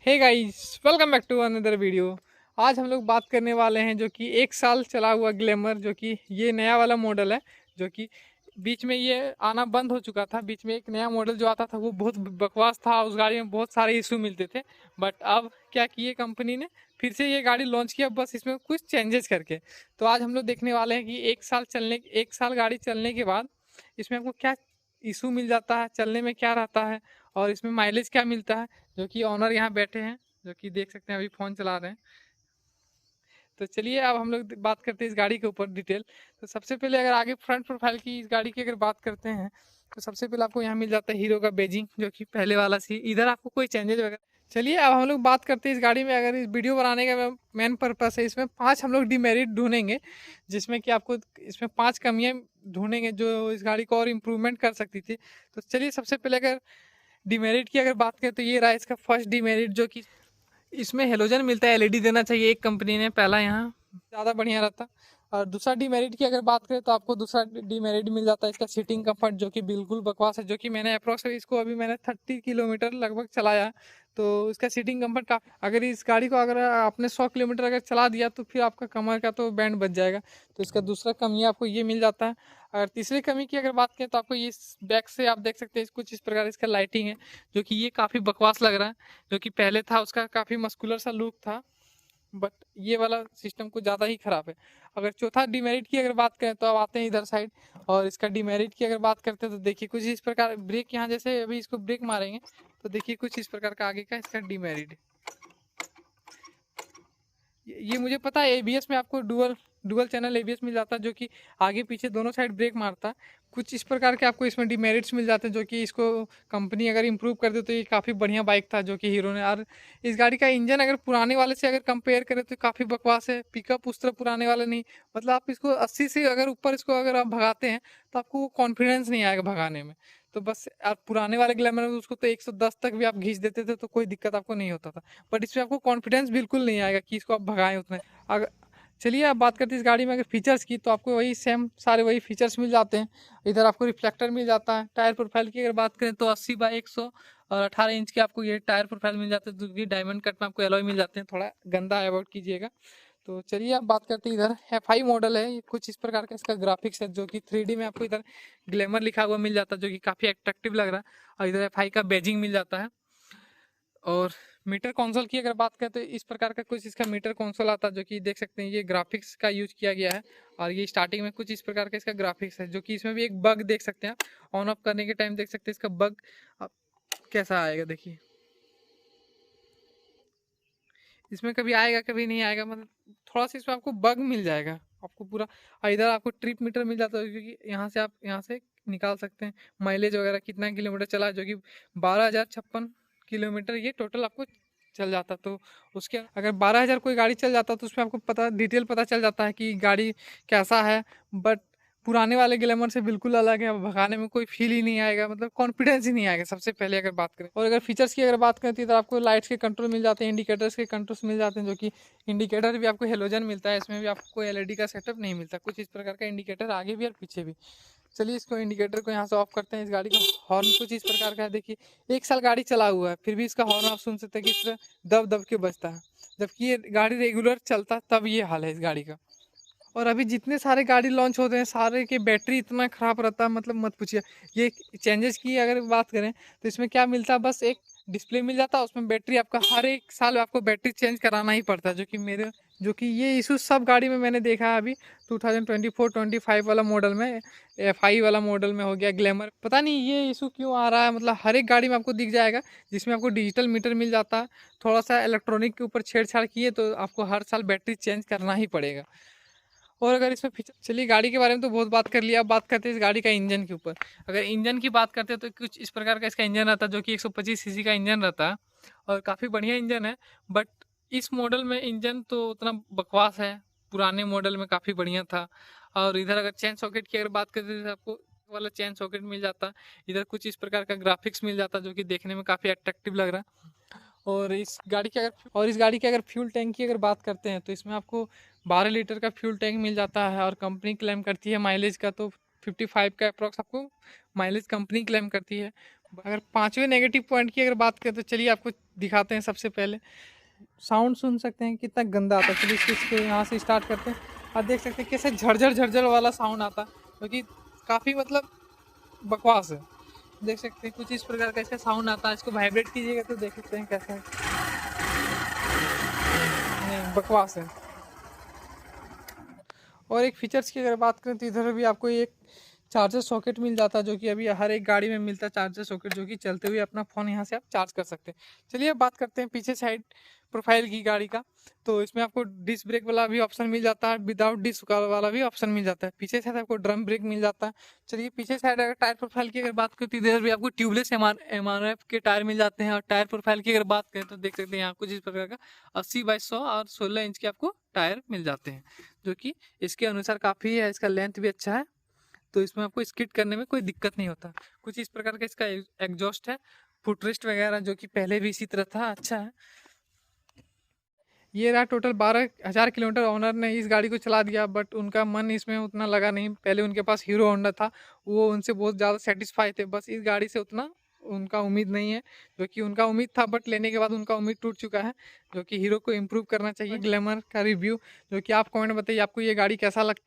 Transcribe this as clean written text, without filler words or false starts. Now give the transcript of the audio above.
Hey guys, welcome back to another video. आज हम लोग बात करने वाले हैं जो कि 1 साल चला हुआ ग्लैमर, जो कि ये नया वाला मॉडल है। जो कि बीच में ये आना बंद हो चुका था। बीच में एक नया मॉडल जो आता था वो बहुत बकवास था, उस गाड़ी में बहुत सारे इशू मिलते थे। बट अब क्या किए कंपनी ने, फिर से ये गाड़ी लॉन्च किया, बस इसमें कुछ चेंजेस करके। तो आज हम लोग देखने वाले हैं कि 1 साल गाड़ी चलने के बाद इसमें आपको क्या इशू मिल जाता है, चलने में क्या रहता है और इसमें माइलेज क्या मिलता है। जो कि ऑनर यहाँ बैठे हैं, जो कि देख सकते हैं अभी फ़ोन चला रहे हैं। तो चलिए अब हम लोग बात करते हैं इस गाड़ी के ऊपर डिटेल। तो सबसे पहले अगर आगे फ्रंट प्रोफाइल की इस गाड़ी की अगर बात करते हैं, तो सबसे पहले आपको यहाँ मिल जाता है हीरो का बेजिंग, जो कि पहले वाला सी। इधर आपको कोई चेंजेस वगैरह। चलिए अब हम लोग बात करते हैं इस गाड़ी में। अगर इस वीडियो बनाने का मेन पर्पस है, इसमें 5 हम लोग डिमेरिट ढूंढेंगे, जिसमें कि आपको इसमें 5 कमियां ढूंढेंगे जो इस गाड़ी को और इम्प्रूवमेंट कर सकती थी। तो चलिए सबसे पहले अगर डिमेरिट की अगर बात करें, तो ये रहा इसका फर्स्ट डिमेरिट, जो कि इसमें हेलोजन मिलता है। एलईडी देना चाहिए एक कंपनी ने, पहला यहाँ ज़्यादा बढ़िया रहता। और दूसरा डीमेरिट की अगर बात करें, तो आपको दूसरा डीमेरिट मिल जाता है इसका सीटिंग कंफर्ट, जो कि बिल्कुल बकवास है। जो कि मैंने अप्रोक्स इसको अभी मैंने 30 किलोमीटर लगभग चलाया, तो इसका सीटिंग कंफर्ट का, अगर इस गाड़ी को अगर आपने 100 किलोमीटर अगर चला दिया, तो फिर आपका कमर का तो बैंड बच जाएगा। तो इसका दूसरा कमी आपको ये मिल जाता है। अगर तीसरी कमी की अगर बात करें, तो आपको ये बैक से आप देख सकते हैं कुछ इस प्रकार इसका लाइटिंग है, जो कि ये काफ़ी बकवास लग रहा है। जो कि पहले था उसका काफ़ी मस्कुलर सा लुक था, बट ये वाला सिस्टम कुछ ज़्यादा ही ख़राब है। अगर चौथा डिमेरिट की अगर बात करें, तो अब आते हैं इधर साइड। और इसका डिमेरिट की अगर बात करते हैं, तो देखिए कुछ इस प्रकार ब्रेक, यहाँ जैसे अभी इसको ब्रेक मारेंगे, तो देखिए कुछ इस प्रकार का आगे का इसका डिमेरिट। ये मुझे पता है एबीएस में आपको डुअल डुअल चैनल एबीएस मिल जाता है, जो कि आगे पीछे दोनों साइड ब्रेक मारता है। कुछ इस प्रकार के आपको इसमें डिमेरिट्स मिल जाते हैं, जो कि इसको कंपनी अगर इम्प्रूव कर दे तो ये काफ़ी बढ़िया बाइक था जो कि हीरो ने। और इस गाड़ी का इंजन अगर पुराने वाले से अगर कंपेयर करें, तो काफ़ी बकवास है। पिकअप उस तरह पुराने वाले नहीं, मतलब आप इसको 80 से अगर ऊपर इसको अगर आप भगाते हैं, तो आपको कॉन्फिडेंस नहीं आएगा भगाने में। तो बस आप पुराने वाले ग्लैमर में उसको तो 110 तक भी आप घींच देते थे, तो कोई दिक्कत आपको नहीं होता था। बट इसमें आपको कॉन्फिडेंस बिल्कुल नहीं आएगा कि इसको आप भगाएं उतने। अगर चलिए अब बात करते हैं इस गाड़ी में अगर फीचर्स की, तो आपको वही सेम सारे वही फीचर्स मिल जाते हैं। इधर आपको रिफ्लेक्टर मिल जाता है। टायर प्रोफाइल की अगर बात करें, तो 80/100 और 18 इंच के आपको ये टायर प्रोफाइल मिल जाते हैं, जो कि डायमंड कट में आपको एलॉय मिल जाते हैं। थोड़ा गंदा अवॉइड कीजिएगा। तो चलिए अब बात करते हैं, इधर एफ आई मॉडल है। ये कुछ इस प्रकार का इसका ग्राफिक्स है, जो कि 3D में आपको इधर ग्लैमर लिखा हुआ मिल जाता है, जो कि काफ़ी अट्रैक्टिव लग रहा है। और इधर एफ आई का बेजिंग मिल जाता है। और मीटर कंसोल की अगर बात करें, तो इस प्रकार का कुछ इसका मीटर कंसोल आता है, जो कि देख सकते हैं ये ग्राफिक्स का यूज किया गया है। और ये स्टार्टिंग में कुछ इस प्रकार का इसका ग्राफिक्स है, जो कि इसमें भी एक बग देख सकते हैं आप। ऑन ऑफ करने के टाइम देख सकते हैं इसका बग कैसा आएगा, देखिए इसमें कभी आएगा कभी नहीं आएगा, मतलब थोड़ा सा इसमें आपको बग मिल जाएगा आपको पूरा। और इधर आपको ट्रिप मीटर मिल जाता है, क्योंकि यहाँ से आप यहाँ से निकाल सकते हैं माइलेज वगैरह कितना किलोमीटर चला है, जो कि 12,056 किलोमीटर ये टोटल आपको चल जाता। तो उसके अगर 12,000 कोई गाड़ी चल जाता, तो उसमें आपको पता डिटेल पता चल जाता है कि गाड़ी कैसा है। बट पुराने वाले ग्लैमर से बिल्कुल अलग है, भगाने में कोई फील ही नहीं आएगा, मतलब कॉन्फिडेंस ही नहीं आएगा सबसे पहले अगर बात करें। और अगर फीचर्स की अगर बात करें, तो इधर आपको लाइट्स के कंट्रोल मिल जाते हैं, इंडिकेटर्स के कंट्रोल्स मिल जाते हैं, जो कि इंडिकेटर भी आपको हेलोजन मिलता है। इसमें भी आपको कोई एलईडी का सेटअप नहीं मिलता, कुछ इस प्रकार का इंडिकेटर आगे भी और पीछे भी। चलिए इसको इंडिकेटर को यहाँ से ऑफ करते हैं। इस गाड़ी का हॉर्न कुछ इस प्रकार का है, देखिए 1 साल गाड़ी चला हुआ है, फिर भी इसका हॉर्न आप सुन सकते हैं किस तरह दब दब के बजता है, जबकि ये गाड़ी रेगुलर चलता तब ये हाल है इस गाड़ी का। और अभी जितने सारे गाड़ी लॉन्च होते हैं, सारे के बैटरी इतना ख़राब रहता है, मतलब मत पूछिए। ये चेंजेस की अगर बात करें, तो इसमें क्या मिलता है, बस एक डिस्प्ले मिल जाता है, उसमें बैटरी आपका हर 1 साल आपको बैटरी चेंज कराना ही पड़ता है, जो कि ये इशू सब गाड़ी में मैंने देखा है अभी। 2024-25 वाला मॉडल में, एफ आई वाला मॉडल में हो गया, ग्लैमर, पता नहीं ये इशू क्यों आ रहा है। मतलब हर एक गाड़ी में आपको दिख जाएगा, जिसमें आपको डिजिटल मीटर मिल जाता है। थोड़ा सा इलेक्ट्रॉनिक के ऊपर छेड़छाड़ किए, तो आपको हर साल बैटरी चेंज करना ही पड़ेगा। और अगर इसमें फीचर, चलिए गाड़ी के बारे में तो बहुत बात कर लिया, अब बात करते हैं इस गाड़ी का इंजन के ऊपर। अगर इंजन की बात करते हैं, तो कुछ इस प्रकार का इसका इंजन रहता है, जो कि 125 सीसी का इंजन रहता है और काफ़ी बढ़िया इंजन है। बट इस मॉडल में इंजन तो उतना बकवास है, पुराने मॉडल में काफ़ी बढ़िया था। और इधर अगर चेन सॉकेट की अगर बात करते, तो आपको वाला चेन सॉकेट मिल जाता। इधर कुछ इस प्रकार का ग्राफिक्स मिल जाता, जो कि देखने में काफ़ी अट्रैक्टिव लग रहा है। और इस गाड़ी के अगर फ्यूल टैंक की अगर बात करते हैं, तो इसमें आपको 12 लीटर का फ्यूल टैंक मिल जाता है। और कंपनी क्लेम करती है माइलेज का, तो 55 का अप्रॉक्स आपको माइलेज कंपनी क्लेम करती है। अगर पांचवें नेगेटिव पॉइंट की अगर बात करें तो चलिए आपको दिखाते हैं। सबसे पहले साउंड सुन सकते हैं कितना गंदा आता है। चलिए इसको यहाँ से स्टार्ट करते हैं और देख सकते हैं कैसे झरझर झरझर वाला साउंड आता है, क्योंकि काफ़ी मतलब बकवास है। देख सकते हैं कुछ इस प्रकार का इसका साउंड आता है। इसको वाइब्रेट कीजिएगा तो देख सकते हैं कैसा है, नहीं बकवास है। और एक फीचर्स की अगर बात करें तो इधर भी आपको एक चार्जर सॉकेट मिल जाता है, जो कि अभी हर एक गाड़ी में मिलता है चार्जर सॉकेट, जो कि चलते हुए अपना फ़ोन यहाँ से आप चार्ज कर सकते हैं। चलिए अब बात करते हैं पीछे साइड प्रोफाइल की गाड़ी का। तो इसमें आपको डिस्क ब्रेक वाला भी ऑप्शन मिल जाता है, विदाउट डिस्क वाला भी ऑप्शन मिल जाता है। पीछे साइड आपको ड्रम ब्रेक मिल जाता है। चलिए पीछे साइड अगर टायर प्रोफाइल की अगर बात करें तो इधर भी आपको ट्यूबलेस MRF के टायर मिल जाते हैं। और टायर प्रोफाइल की अगर बात करें तो देख सकते हैं यहाँ कुछ इस प्रकार का 80/100 और 16 इंच के आपको टायर मिल जाते हैं, जो कि इसके अनुसार काफ़ी है। इसका लेंथ भी अच्छा है, तो इसमें आपको स्किड करने में कोई दिक्कत नहीं होता। कुछ इस प्रकार का इसका एग्जॉस्ट है, फुटरेस्ट वगैरह जो कि पहले भी इसी तरह था, अच्छा है। ये रहा टोटल 12,000 किलोमीटर ओनर ने इस गाड़ी को चला दिया, बट उनका मन इसमें उतना लगा नहीं। पहले उनके पास हीरो होंडा था, वो उनसे बहुत ज़्यादा सेटिस्फाई थे, बस इस गाड़ी से उतना उनका उम्मीद नहीं है, जो कि उनका उम्मीद था, बट लेने के बाद उनका उम्मीद टूट चुका है, जो कि हीरो को इम्प्रूव करना चाहिए। ग्लैमर का रिव्यू जो कि आप कमेंट बताइए आपको ये गाड़ी कैसा लगता है।